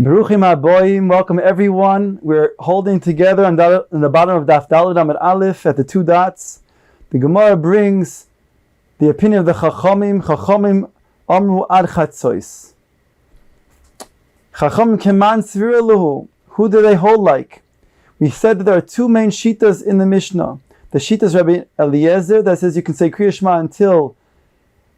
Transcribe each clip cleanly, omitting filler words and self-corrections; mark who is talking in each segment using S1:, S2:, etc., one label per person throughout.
S1: Baruchim Aboyim, welcome everyone. We're holding together on the bottom of Daf Daled Amud Aleph at the two dots. The Gemara brings the opinion of the Chachamim. Chachamim Amru Ad Chatzois. Chachamim Keman Svira Luhu. Who do they hold like? We said that there are two main shitas in the Mishnah. The shitas Rabbi Eliezer that says you can say Kriya Shema until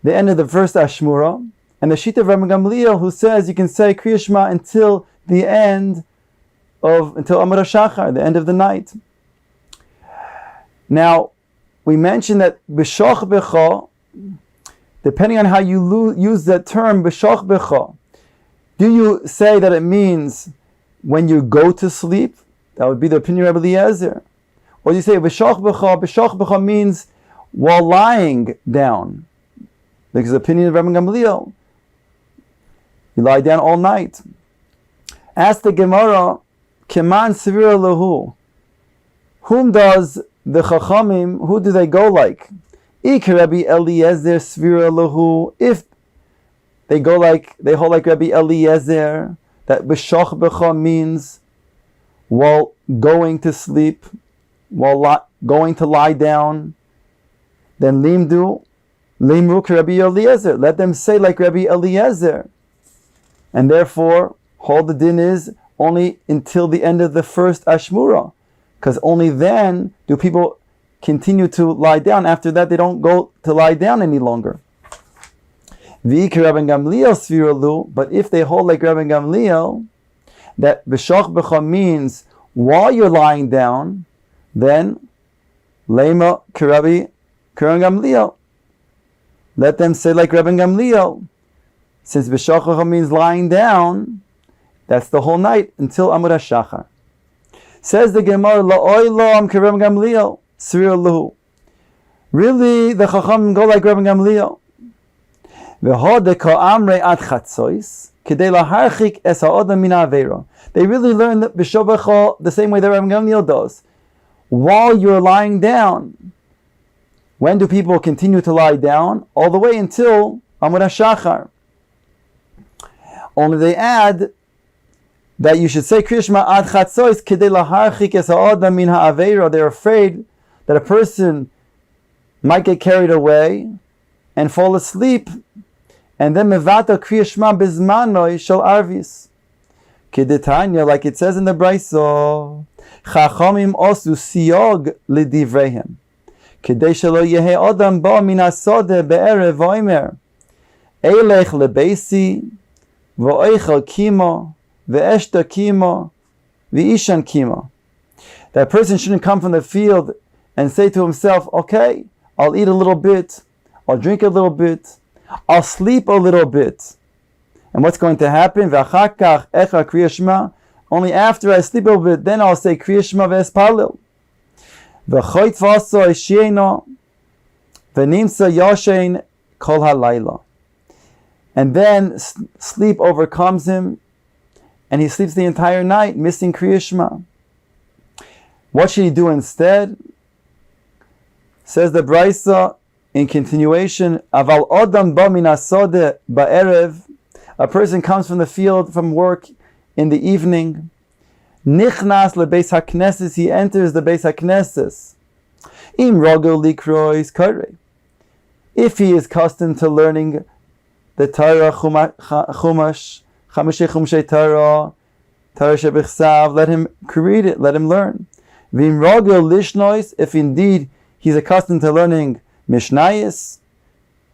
S1: the end of the first Ashmura. And the Shita of Rabbi Gamliel, who says you can say Kriya Shema until Amud HaShachar, the end of the night. Now, we mentioned that B'shoch B'cha, depending on how you use that term, B'shoch B'cha, do you say that it means when you go to sleep? That would be the opinion of Rabbi Eliezer. Or do you say B'shoch B'cha means while lying down? Because the opinion of Rabbi Gamliel, you lie down all night. Ask the Gemara, Keman Svira Lahu. Whom does the Chachamim, who do they go like? Ik Rabbi Eliezer Svira Lahu. If they hold like Rabbi Eliezer, that B'shoch B'cha means while going to sleep, while going to lie down, then Limru Rabbi Eliezer. Let them say like Rabbi Eliezer. And therefore, all the din is only until the end of the first Ashmura. Because only then do people continue to lie down. After that, they don't go to lie down any longer. But if they hold like Rabbi Gamliel, that B'shoch B'cha means while you're lying down, then Lema K'Rabbi Gamliel. Let them say like Rabbi Gamliel. Since B'shoch B'cha means lying down, that's the whole night until Amud HaShachar. Says the Gemara, La'olam K'Rabbi Gamliel, Svira Luhu. Really, the Chacham go like Rabbi Gamliel. V'hodeh ka'amrei ad chatzois, k'dei laharchik es ha'odam min ha'aveira. They really learn that B'shoch B'cha the same way that Rabbi Gamliel does. While you're lying down, when do people continue to lie down? All the way until Amud HaShachar. Only they add that you should say Kriya Shema ad chatzois k'dei laharchik es ha'odam min ha'aveira. They're afraid that a person might get carried away and fall asleep, and then mevata Kriya Shema bizmanoi shel arvis. K'detanya, like it says in the Braiso, Chachamim osu siyog lidivreihem. K'dei shelo yehe odam ba min hasodeh be'erev v'omer eilech lebeisi v'oichel kimo v'eshta kimo v'ishan kimo. That person shouldn't come from the field and say to himself, okay, I'll eat a little bit, I'll drink a little bit, I'll sleep a little bit. And what's going to happen? V'achar kach echa Kriya Shema. Only after I sleep a little bit, then I'll say Kriya Shema v'espalil. V'choit v'aso eshieno v'nimsa yoshein kol halayla. And then sleep overcomes him, and he sleeps the entire night, missing Kriya Shema. What should he do instead? Says the Brisa in continuation, Aval odam ba min hasodeh ba'erev. A person comes from the field, from work in the evening. Nichnas lebeis hakneses, he enters the beis hakneses. Im rogel likrois karei. If he is accustomed to learning the Torah Chumash, Chamashei Torah Shebichsav, let him read it, let him learn. Vim rogel lishnois, if indeed he's accustomed to learning Mishnayos,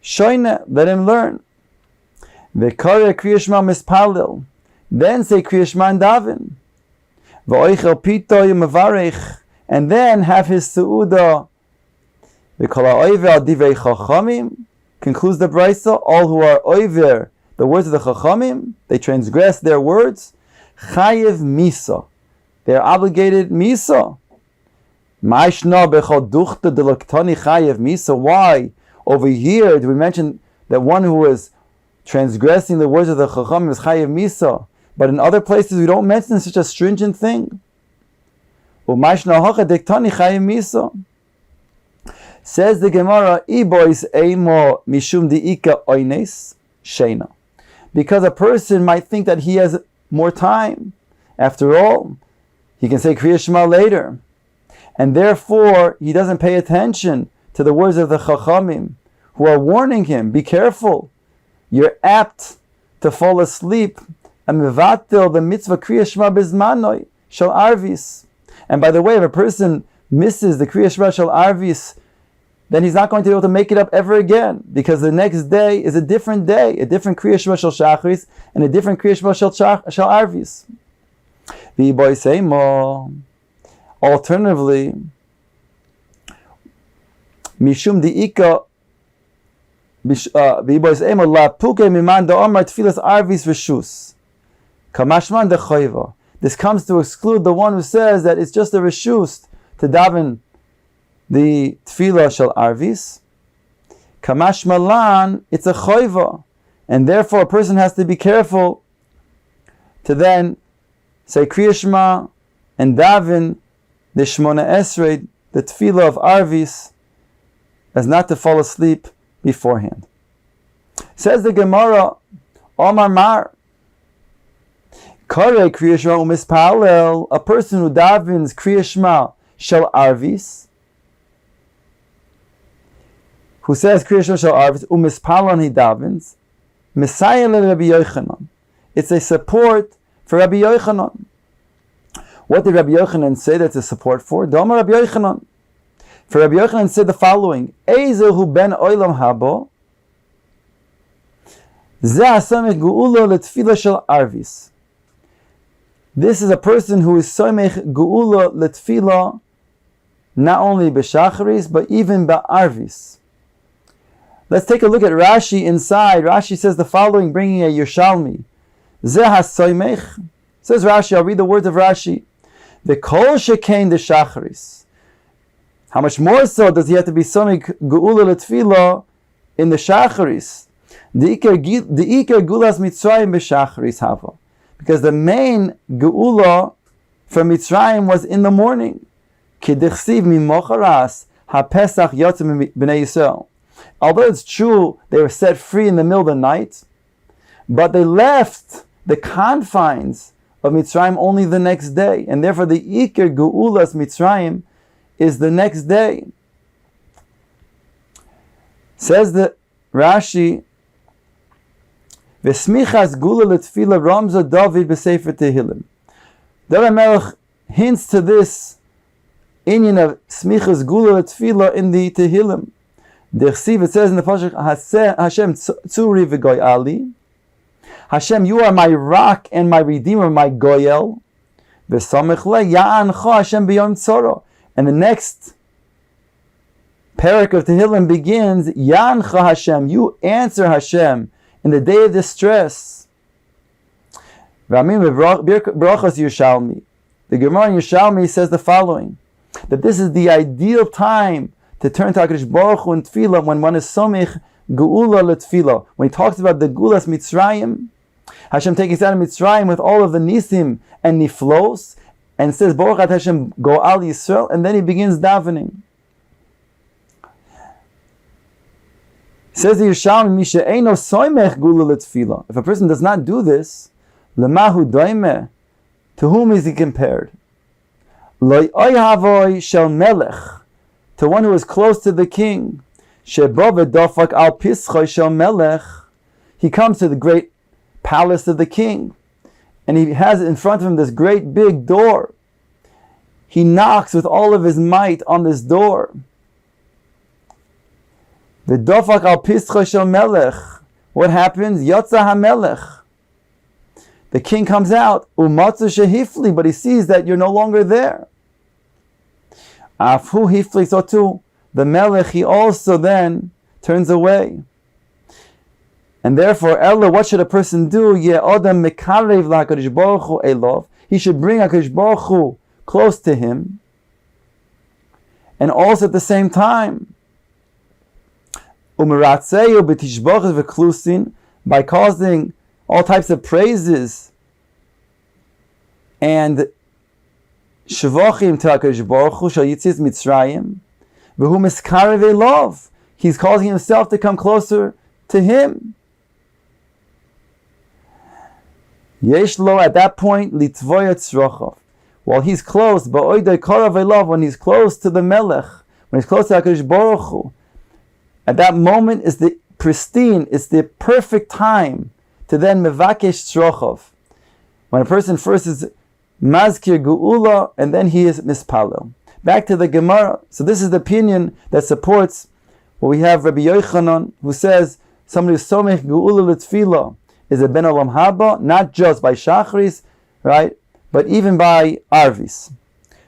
S1: shoyne, let him learn. V'kareh Kriya Shema mispalil, then say Kriya Shema and daven. V'oichel pito yemavarech, and then have his seudah. V'kol ha'oiver al divrei chachamim, concludes the Brisa, all who are oiver, the words of the chachamim, they transgress their words, chayev misa, they are obligated misa. Ma'ishna bechol duchta delaktani chayev misa. Why? Over here, do we mention that one who is transgressing the words of the Chachamim is chayev misa, but in other places we don't mention such a stringent thing? Ma'ishna hacha dektani chayev misa. Says the Gemara, Ibois eimo mishum diika oines sheina. Because a person might think that he has more time. After all, he can say Kriya Shema later. And therefore, he doesn't pay attention to the words of the Chachamim, who are warning him, be careful. You're apt to fall asleep. And mevatel the mitzvah Kriya Shema bizmanoi shel arvis. And by the way, if a person misses the Kriya Shema shel arvis, then he's not going to be able to make it up ever again, because the next day is a different day, a different Kriya Shema shel shachris and a different Kriya Shema shel arvis. Alternatively, mishum diika v'bois emo la puke miman da omar tfilas arvis v'shus kamashman de choiva. This comes to exclude the one who says that it's just a reshus to daven the tefillah shel arvis. Kamash malan, it's a choiva, and therefore a person has to be careful to then say Kriya Shema and daven the Shmona Esrei, the tefillah of arvis, as not to fall asleep beforehand. Says the Gemara, Omar Mar, Kare Kriya Shema umispalel, a person who davens Kriya Shema shel arvis, who says Kriya Shema shel arvis, umispalel he davens, Messiah le Rabbi Yochanan. It's a support for Rabbi Yochanan. What did Rabbi Yochanan say that's a support for? Dama Rabbi Yochanan. For Rabbi Yochanan said the following: Eizehu ben olam habo, ze asamech geula letfila shel arvis. This is a person who is somech geula letfila, not only b'shachris but even ba'arvis. Let's take a look at Rashi inside. Rashi says the following, bringing a Yerushalmi. Ze hasoymech. Says Rashi, I'll read the words of Rashi. The kol shekain the shachris. How much more so does he have to be somik geula letfila in the shachris? The iker gulas mitzrayim b'shachris hava, because the main geula from Mitzrayim was in the morning. Kidichsiv mimocharas hapesach yotzim b'nei Yisrael. Although it's true they were set free in the middle of the night, but they left the confines of Mitzrayim only the next day, and therefore the Iker Geulas Mitzrayim is the next day. Says the Rashi, V'smichas gula letfila ramza David b'sefer Tehillim. David Melech hints to this inyan of smichas gula letfila in the Tehillim. Dirshu, it says in the Pasuk, Hashem tzuri v'goy ali. Hashem, you are my rock and my redeemer, my goyel. V'samech le ya'ancha Hashem b'yom tzoro. And the next parak of Tehillim begins, Ya'ancha Hashem, you answer Hashem in the day of distress. V'amin v'brachos Yerushalmi. The Gemara in Yerushalmi says the following, that this is the ideal time to turn to HaKadosh Baruch Hu in Tefillah, when one is somich geula letefillah. When he talks about the gulas Mitzrayim, Hashem taking us out of Mitzrayim with all of the nisim and niflos, and says Baruch At Hashem Go'al Yisrael, and then he begins davening. Says the Yerushalmi, Misha Eino Soymech Gula Letfila. If a person does not do this, Lemahu Doime, to whom is he compared? Loi Oyhavoy Shel Melech, to one who is close to the king. Shebo V'dofak Al Pischoy Shel Melech, he comes to the great palace of the king, and he has in front of him this great big door. He knocks with all of his might on this door. The dofak al pischa shel melech. What happens? Yotza hamelech. The king comes out. Umatzu shehifli, but he sees that you're no longer there. Afhu hifli, so too the melech, he also then turns away. And therefore, Ella, what should a person do? Ye odam mekarev la'HaKadosh Baruch Hu elov. He should bring HaKadosh Baruch Hu close to him, and also at the same time, umeratzeyu b'tishbachas v'klusin, by causing all types of praises and shevachim to HaKadosh Baruch Hu shal yitzis Mitzrayim, v'hu miskarev elov. He's causing himself to come closer to him. Yesh lo, at that point, litvoya tzrochav. While he's close, ba'oidei korav elav, when he's close to the Melech, when he's close to HaKadosh Baruch Hu, at that moment is the pristine, it's the perfect time to then mevakesh tzrochav. When a person first is mazkir geula, and then he is mispalel. Back to the Gemara. So this is the opinion that supports what we have Rabbi Yochanan, who says somebody who's somech geula l'tfila is a ben olam haba, not just by shachris, right, but even by arvis.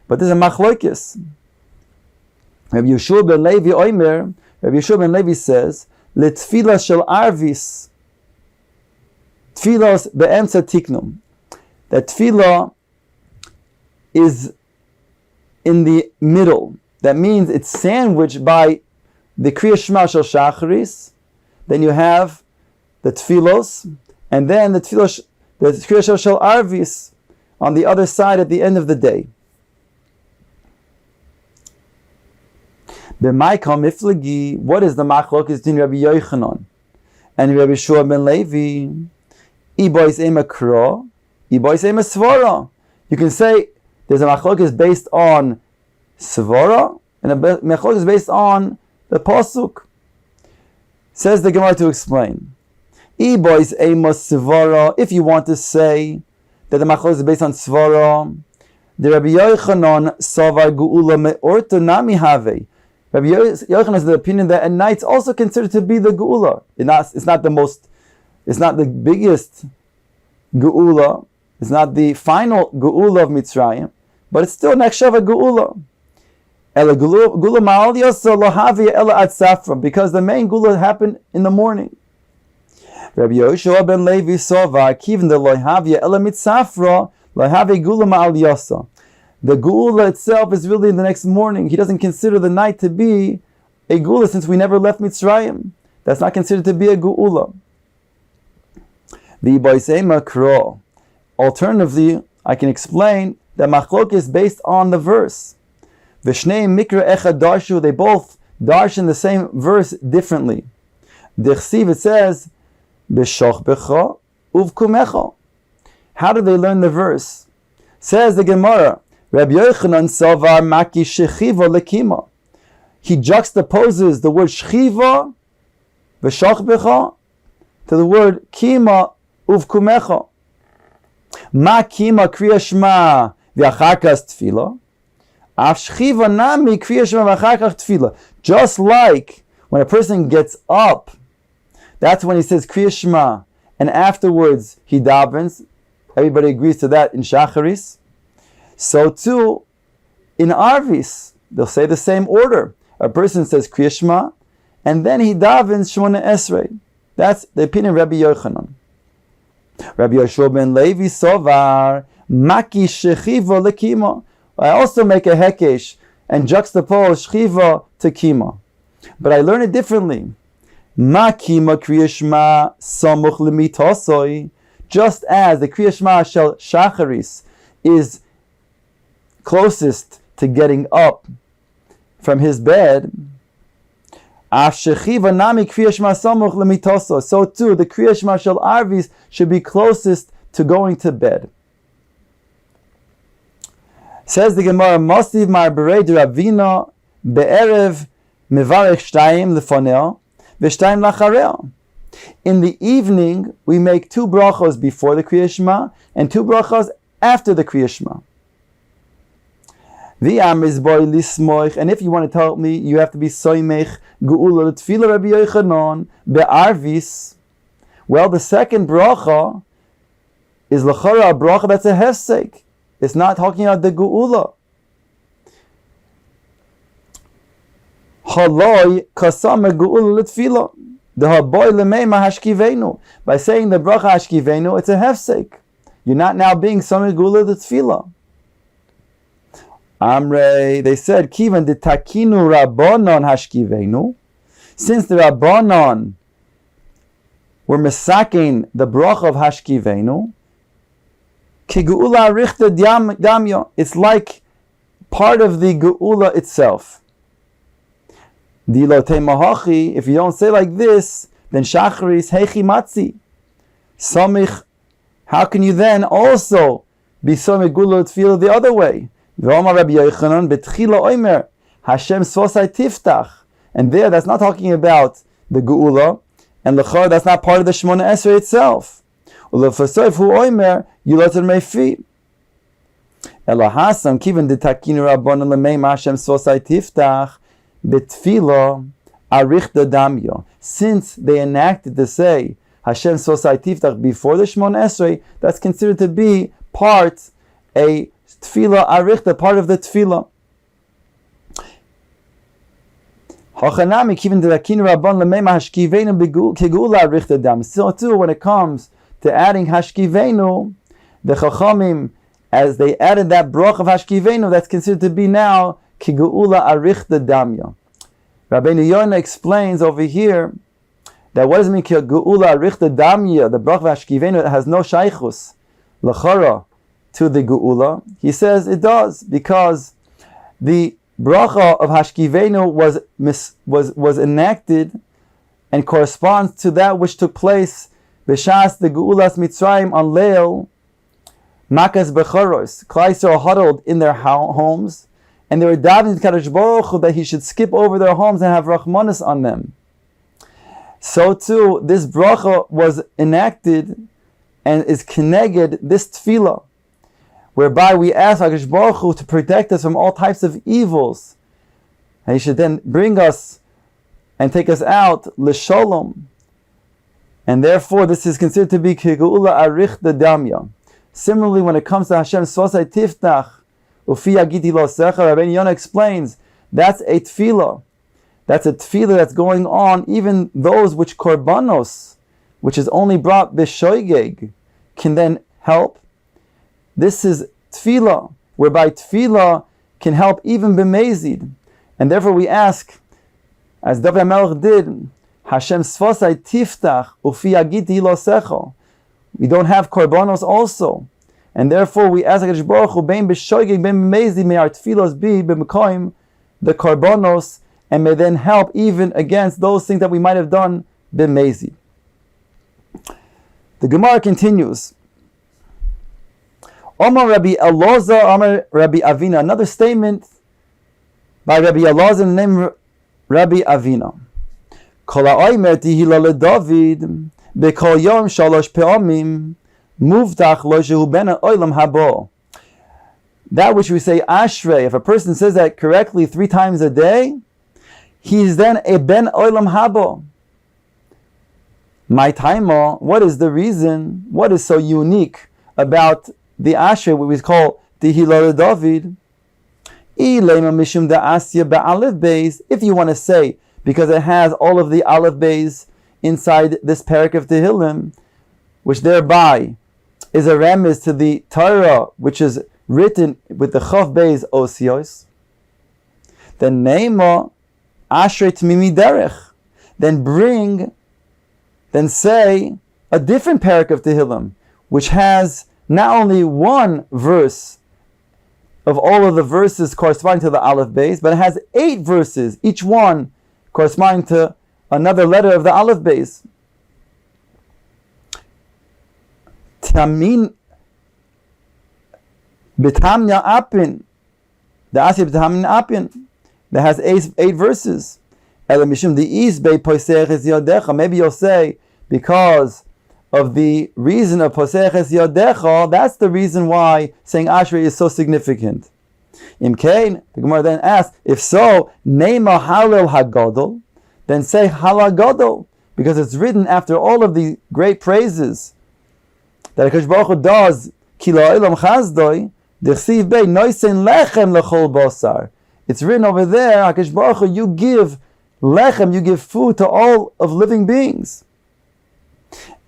S1: But there's a machlokes. Rabbi Yeshua ben Levi Omer, Rabbi Yeshua ben Levi says, l'tfila shel arvis, tfilos be'emtza tiknum. That tefillah is in the middle. That means it's sandwiched by the Kriya Shema shel Shacharis. Then you have the tefillos, and then the tefillah, the Kriya shel Arvis on the other side at the end of the day. B'maikam iflagi, what is the machlokes between Rabbi Yochanan and Rabbi Yeshua ben Levi? Ibois ema kro. You can say there's a machlokes based on svara and a machlokes based on the pasuk. Says the Gemara to explain. If you want to say that the machlokes is based on svara, the Rabbi Yochanan savar geula me'orto nami have. Rabbi Yochanan is the opinion that at night it's also considered to be the geula. It's not the biggest geula. It's not the final geula of Mitzrayim, but it's still nechshav a geula. Because the main geula happened in the morning. Rabbi Yoshua ben Levi Sovar Kivin the lohavia ela mitzafra lohavia geula ma'al yasa. The geula itself is really in the next morning. He doesn't consider the night to be a geula since we never left Mitzrayim. That's not considered to be a geula. V'boisema kro. Alternatively, I can explain that machlok is based on the verse. V'shnei mikra echad darshu, they both darshan the same verse differently. Dirshu, it says, b'shoch becha uvkumecha. How do they learn the verse? Says the Gemara, Rabbi Yochanan savar maki shechiva lekima. He juxtaposes the word shchiva, v'shoch becha, to the word kima uvkumecha. Ma kima kriya shema v'acharkas tefillah. Af shchiva nami kriya shema v'acharkas tefillah. Just like when a person gets up, that's when he says kriya shema, and afterwards he davens. Everybody agrees to that in shacharis. So too, in arvis, they'll say the same order. A person says kriya shema, and then he davens shmona esrei. That's the opinion of Rabbi Yochanan. Rabbi Yeshua ben Levi Sovar Maki Shechiva Lekima. I also make a hekesh and juxtapose Shchiva to Kima. But I learn it differently. Makima Kriya Shema Samuch Lemitosoi. Just as the Kriya Shema Shel Shacharis is closest to getting up from his bed, so too, the Kriya Shema Shel Arvis should be closest to going to bed. Says the Gemara, Mosiv Mar Berei Ravina Be'erev Mevarech Shtayim Lefoneo V'Shtayim Lachareo. In the evening, we make 2 brachos before the Kriya Shema and 2 brachos after the Kriya Shema. And if you want to tell me, you have to be soymech geula l'tfila Rabbi Yochanan be'arvis. Well, the second bracha is l'chara a bracha that's a hefsek. It's not talking about the geula. Haloi kasama geula l'tfila. The haboy l'meima hashkivenu. By saying the bracha hashkivenu, it's a hefsek. You're not now being soymech geula l'tfila. Amrei, they said, Kivan de takinu rabbanon hashkivenu. Since the rabbanon were misaking the bracha of hashkivenu, ki geula richta damya. It's like part of the geula itself. Dilote mahachi. If you don't say like this, then shacharis hechi matzi samich how can you then also be so megula tefillah the other way? V'omar Rabbi Yochanan betchila oimer Hashem svosai tiftach, and there that's not talking about the geula, and l'chor that's not part of the Shemona Esrei itself. Ulefasoif hu oimer yuloter mefi. Elahasam kiven detakinu rabbanon lemeim Hashem svosai tiftach betfila arichta damyo. Since they enacted to say Hashem svosai tiftach before the Shemona Esrei, that's considered to be a tefillah arichta, part of the tefillah. So too, when it comes to adding hashkivenu, the chachamim, as they added that brach of hashkivenu, that's considered to be now kigeula arichta damya. Rabbeinu Yonah explains over here that what does it mean kigeula arichta damya? The brach of hashkivenu has no shaychus l'chara to the geula. He says it does, because the bracha of hashkivenu was enacted and corresponds to that which took place b'shas the geulas Mitzrayim on Leil makas bechoros. Klal Yisrael huddled in their homes, and they were davening to Kadosh Baruch Hu that He should skip over their homes and have rachmanis on them. So too, this bracha was enacted and is keneged this tefillah, whereby we ask HaKadosh Baruch Hu to protect us from all types of evils, and He should then bring us and take us out l'sholom, and therefore this is considered to be kigeula arichta damya. Similarly, when it comes to Hashem svosai tiftach ufi yagiti lo secha, Rabbeinu Yonah explains that's a tefillah. That's a tefillah that's going on, even those which korbanos, which is only brought b'shoigeg, can then help. This is tefillah, whereby tefillah can help even b'mezid. And therefore we ask, as David HaMelech did, Hashem svosai tiftach ufi yagiti lo secha. We don't have korbanos also. And therefore we ask HaKadosh Baruch Hu, bein b'shoigeg, bein b'mezid, may our tefillos be b'mekoim the korbanos, and may then help even against those things that we might have done b'mezid. The Gemara continues. Omar Rabbi Elazar, Omar Rabbi Avina. Another statement by Rabbi Elazar named Rabbi Avina. Kol ha'omer tehillah leDavid b'kol yom shalosh pe'amim muvtach lo shehu ben ha'olam habo. That which we say Ashrei, if a person says that correctly 3 times a day, he is then a ben olam habo. My taima, what is the reason? What is so unique about the Ashrei, what we call tehillah leDavid? If you want to say, because it has all of the aleph beis inside this parak of Tehillim, which thereby is a remiz to the Torah, which is written with the chav beis osios, then neima Ashrei tmimi derech. Then say a different parak of Tehillim, which has not only one verse of all of the verses corresponding to the aleph beis, but it has 8 verses, each one corresponding to another letter of the aleph beis. Tamin b'tamya apin, the asya b'tamya apin, that has 8 verses. Maybe you'll say, because of the reason of Poseches Yodecha, that's the reason why saying Ashrei is so significant. Imkein, the Gemara then asks, if so, Neima Halel HaGodol, then say Halal Godol, because it's written after all of the great praises that HaKadosh Baruch Hu does, Ki la'olam chazdoi, D'chsiv bei noisen lechem lechol bosar. It's written over there, HaKadosh Baruch Hu, you give lechem, you give food to all of living beings.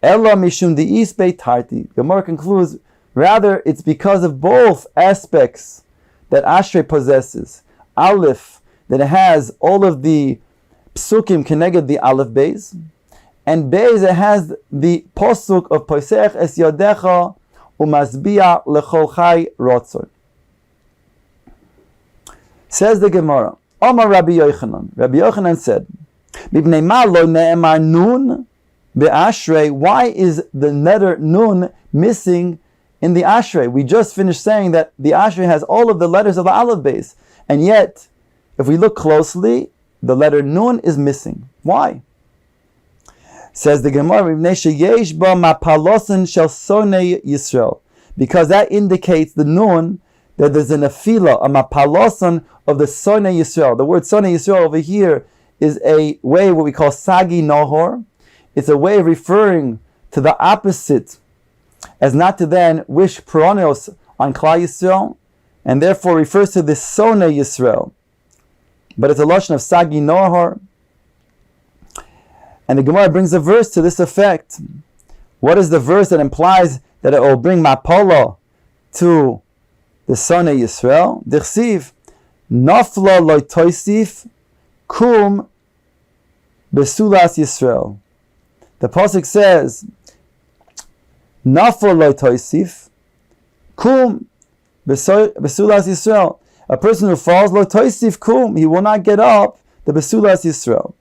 S1: Ella mishum di'is bei tarti. Gemara concludes, rather it's because of both aspects that Ashrei possesses. Aleph, that it has all of the psukim keneged the aleph beis, and beis, it has the posuk of posech es yodecha umasbia lechol chai rotzon. Says the Gemara, Omar Rabbi Yochanan. Rabbi Yochanan said, Mibnei ma lo ne'emar nun be'ashrei. Why is the letter nun missing in the ashrei? We just finished saying that the ashrei has all of the letters of the aleph base, and yet, if we look closely, the letter nun is missing. Why? Says the Gemara, because that indicates the nun, that there's a nefila, a mapalosan of the sonei Yisrael. The word sonei Yisrael over here is a way what we call sagi nohor. It's a way of referring to the opposite, as not to then wish peronios on Klal Yisrael, and therefore refers to the sonei Yisrael. But it's a lashon of sagi nohor. And the Gemara brings a verse to this effect. What is the verse that implies that it will bring mapolo to the sonei Yisrael? Dirshu, nafla lo toisif kum besulas Yisrael. The pasuk says, nafla lo toisif kum besulas Yisrael. A person who falls lo toisif kum, he will not get up the besulas Yisrael.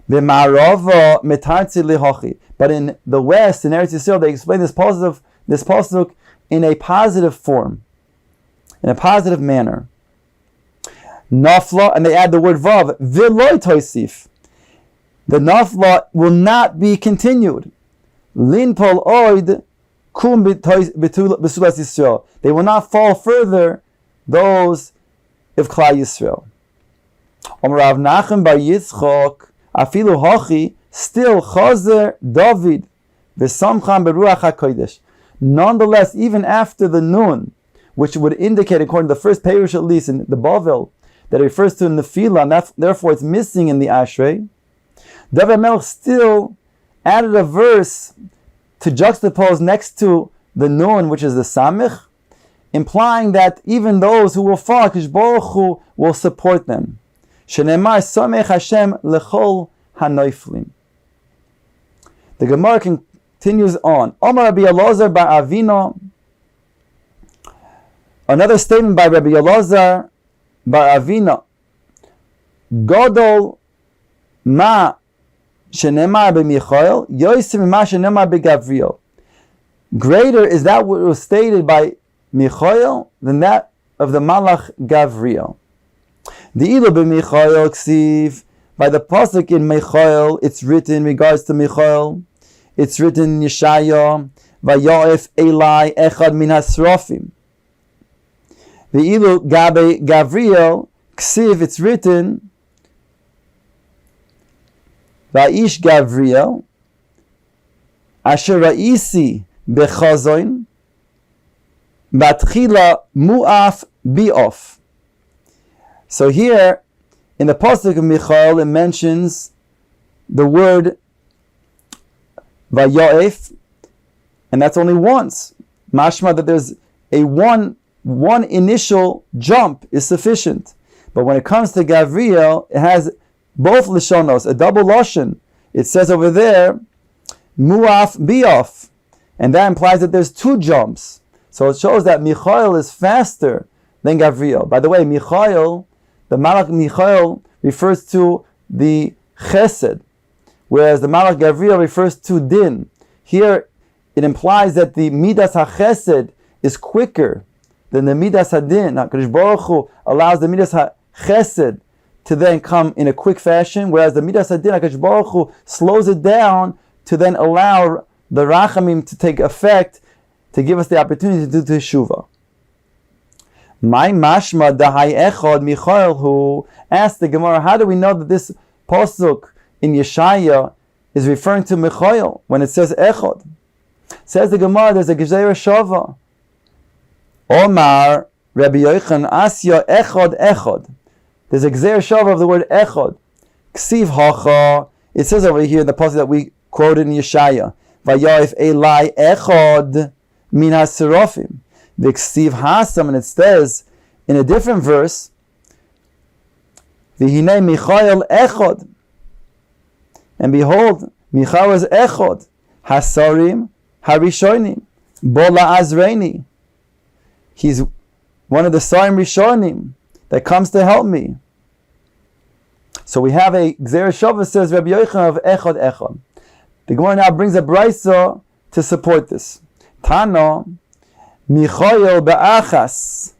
S1: But in the West, in Eretz Yisrael, they explain this pasuk in a positive form, in a positive manner. Nafla, and they add the word vav, v'loi toisif. The nafla will not be continued. Linpol oid kum besulas Yisrael. They will not fall further, those of Klal Yisrael. Rav Nachman bar Yitzchok, afilu hachi, still chazer David v'samcham beruach hakodesh. Nonetheless, even after the nun, which would indicate, according to the first parish at least in the Bavel, that it refers to nefila, and therefore it's missing in the ashrei, David Melech still added a verse to juxtapose next to the nun, which is the samich, implying that even those who will fall, Hakadosh Baruch Hu will support them. Shenemar samech Hashem lechol hanoiflim. The Gemara continues on. Omar Rabbi Elazar bar Avino. Another statement by Rabbi Elazar bar Avino. Godol ma shenemar b'Michael yosim ma shenemar b'Gavriel. Greater is that what was stated by Michael than that of the Malach Gavriel. The ilu b'Michael ksiv, by the pasuk in Michael, it's written in regards to Michael. It's written in Yeshaya, Vayoef Eli Echad min Hasrofim. The ilu gabe Gavriel ksiv, it's written Vaish Gavriel Asher Raisi Bechazoin Batchila Mu'af Biof. So here, in the pasuk of Michael, it mentions the word Vayoef, and that's only once. Mashma that there's a one initial jump is sufficient. But when it comes to Gavriel, it has both lishonos, a double lashon. It says over there, Mu'af Biof, and that implies that there's two jumps. So it shows that Michael is faster than Gavriel. By the way, Michael, the Malach Michael refers to the Chesed, whereas the Malach Gavriel refers to Din. Here, it implies that the Midas HaChesed is quicker than the Midas HaDin. HaKadosh Baruch Hu allows the Midas HaChesed to then come in a quick fashion, whereas the Midas HaDin, HaKadosh Baruch Hu slows it down to then allow the Rachamim to take effect, to give us the opportunity to do Teshuvah. My mashma dahai echad Michael, who asked the Gemara, how do we know that this pasuk in Yeshaya is referring to Michael when it says echad? Says the Gemara, there's a Gezerah Shava. Omar Rabbi Yochanan Asya echad echad. There's a Gezerah Shava of the word echad. Ksiv hacha. It says over here in the pasuk that we quoted in Yeshaya, Vayoif Eli echad min haserofim. The Ksiv Hasam, and it says in a different verse, V'hinei Michael echad, and behold, Michael is echad, Hasarim Harishonim, Bola Azreini. He's one of the Sarim Rishonim that comes to help me. So we have a Gzerah Shava says Rabbi Yochanan of echad echad. The Gemara now brings a brisa to support this. Tano, Michael be'achas,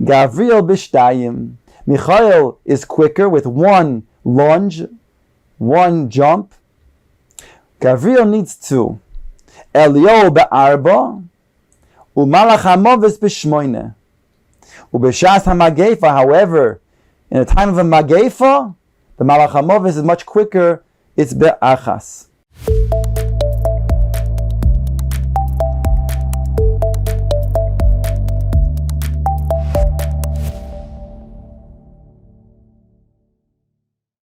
S1: Gavriel b'shtayim. Michael is quicker with one lunge, one jump. Gavriel needs two. Elio be'arba, u'malach hamoves b'shmoine. U'b'shas ha'magefa, however, in the time of a magefa, the malach hamoves is much quicker, it's be'achas.